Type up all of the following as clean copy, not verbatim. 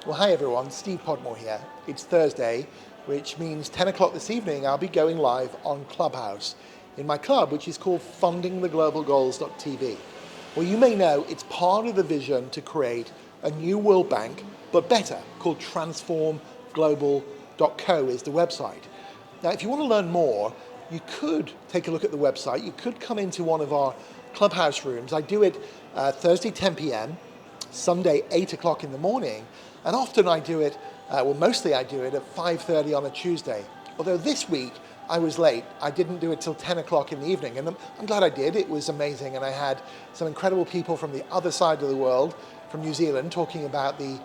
Well, hi everyone, Steve Podmore here. It's Thursday, which means 10 o'clock this evening I'll be going live on Clubhouse in my club, which is called fundingtheglobalgoals.tv. Well, you may know it's part of the vision to create a new world bank, but better, called transformglobal.co is the website. Now, if you want to learn more, you could take a look at the website. You could come into one of our Clubhouse rooms. I do it Thursday 10 p.m., Sunday 8 o'clock in the morning, and often I do it, mostly I do it at 5:30 on a Tuesday. Although this week I was late. I didn't do it till 10 o'clock in the evening, and I'm glad I did. It was amazing, and I had some incredible people from the other side of the world, from New Zealand, talking about the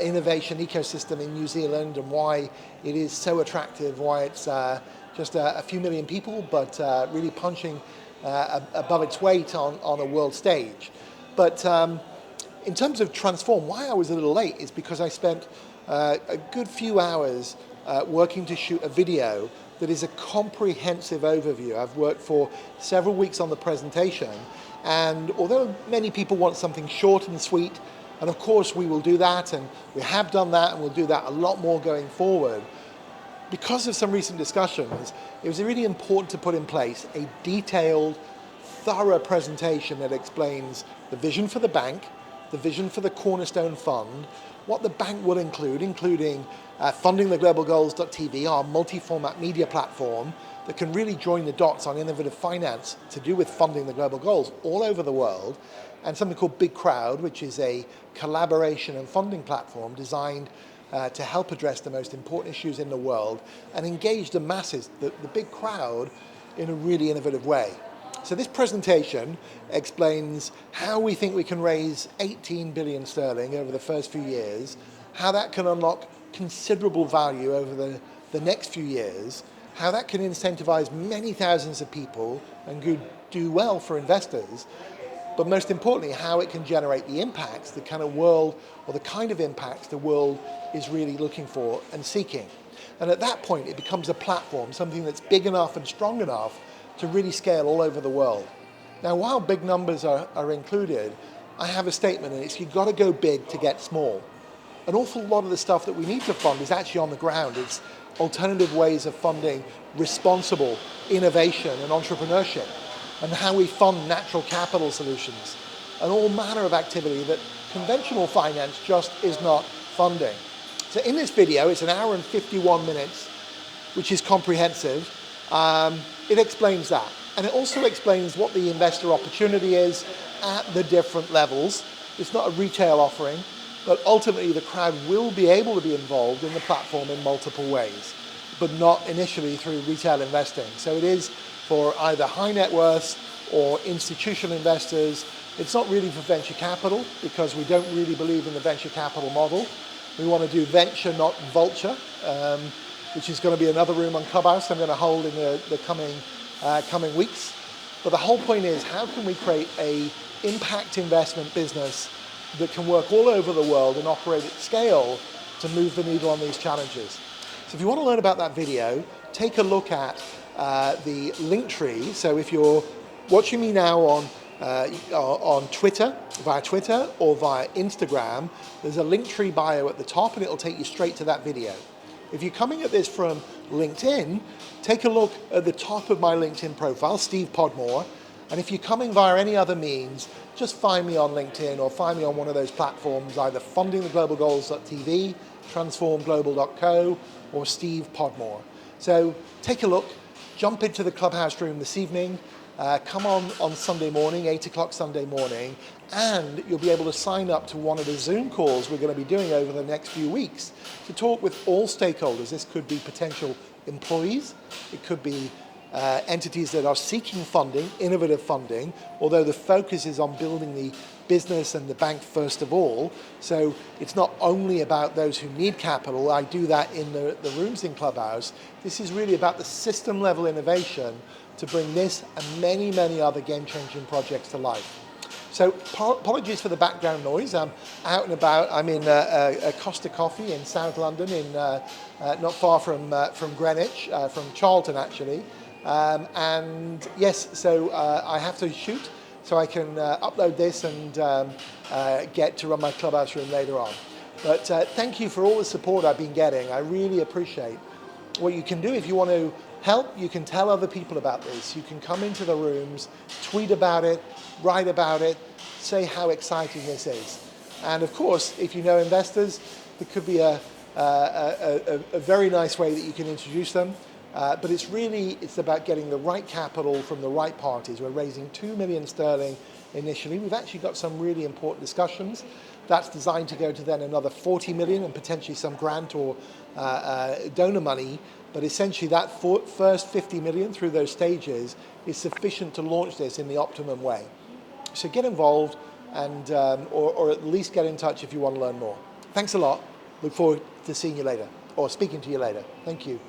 innovation ecosystem in New Zealand and why it is so attractive, why it's just a few million people, but really punching above its weight on a world stage. But in terms of transform, why I was a little late is because I spent a good few hours working to shoot a video that is a comprehensive overview. I've worked for several weeks on the presentation, and although many people want something short and sweet, and of course we will do that, and we have done that, and we'll do that a lot more going forward, because of some recent discussions, it was really important to put in place a detailed, thorough presentation that explains the vision for the bank, the vision for the Cornerstone Fund, what the bank will include, including fundingtheglobalgoals.tv, our multi-format media platform that can really join the dots on innovative finance to do with funding the global goals all over the world, and something called Big Crowd, which is a collaboration and funding platform designed to help address the most important issues in the world and engage the masses, the big crowd, in a really innovative way. So this presentation explains how we think we can raise 18 billion sterling over the first few years, how that can unlock considerable value over the next few years, how that can incentivize many thousands of people and do well for investors, but most importantly, how it can generate the impacts, the kind of world, or the kind of impacts the world is really looking for and seeking. And at that point, it becomes a platform, something that's big enough and strong enough to really scale all over the world. Now, while big numbers are included, I have a statement, and it's you've got to go big to get small. An awful lot of the stuff that we need to fund is actually on the ground. It's alternative ways of funding responsible innovation and entrepreneurship, and how we fund natural capital solutions, and all manner of activity that conventional finance just is not funding. So in this video, it's an hour and 51 minutes, which is comprehensive. It explains that. And it also explains what the investor opportunity is at the different levels. It's not a retail offering, but ultimately the crowd will be able to be involved in the platform in multiple ways, but not initially through retail investing. So it is for either high net worth or institutional investors. It's not really for venture capital, because we don't really believe in the venture capital model. We want to do venture, not vulture, which is going to be another room on Clubhouse I'm going to hold in the coming weeks. But the whole point is, how can we create a impact investment business that can work all over the world and operate at scale to move the needle on these challenges? So if you want to learn about that video, take a look at the link tree. So if you're watching me now on Twitter, via Twitter or via Instagram, there's a link tree bio at the top, and it'll take you straight to that video. If you're coming at this from LinkedIn, take a look at the top of my LinkedIn profile, Steve Podmore. And if you're coming via any other means, just find me on LinkedIn or find me on one of those platforms, either fundingtheglobalgoals.tv, transformglobal.co, or Steve Podmore. So take a look, jump into the Clubhouse room this evening, come on Sunday morning, 8 o'clock Sunday morning, and you'll be able to sign up to one of the Zoom calls we're going to be doing over the next few weeks to talk with all stakeholders. This could be potential employees, it could be entities that are seeking funding, innovative funding, although the focus is on building the business and the bank first of all. So it's not only about those who need capital. I do that in the rooms in Clubhouse. This is really about the system level innovation to bring this and many, many other game-changing projects to life. So apologies for the background noise. I'm out and about. I'm in Costa Coffee in South London, not far from Greenwich, from Charlton actually. And yes, so I have to shoot so I can upload this and get to run my Clubhouse room later on. But thank you for all the support I've been getting. I really appreciate what you can do. If you want to help, you can tell other people about this. You can come into the rooms, tweet about it, write about it, say how exciting this is. And of course, if you know investors, it could be a very nice way that you can introduce them. But it's about getting the right capital from the right parties. We're raising 2 million sterling initially. We've actually got some really important discussions. That's designed to go to then another 40 million and potentially some grant or donor money. But essentially that first 50 million through those stages is sufficient to launch this in the optimum way. So get involved and or at least get in touch if you want to learn more. Thanks a lot. Look forward to seeing you later or speaking to you later. Thank you.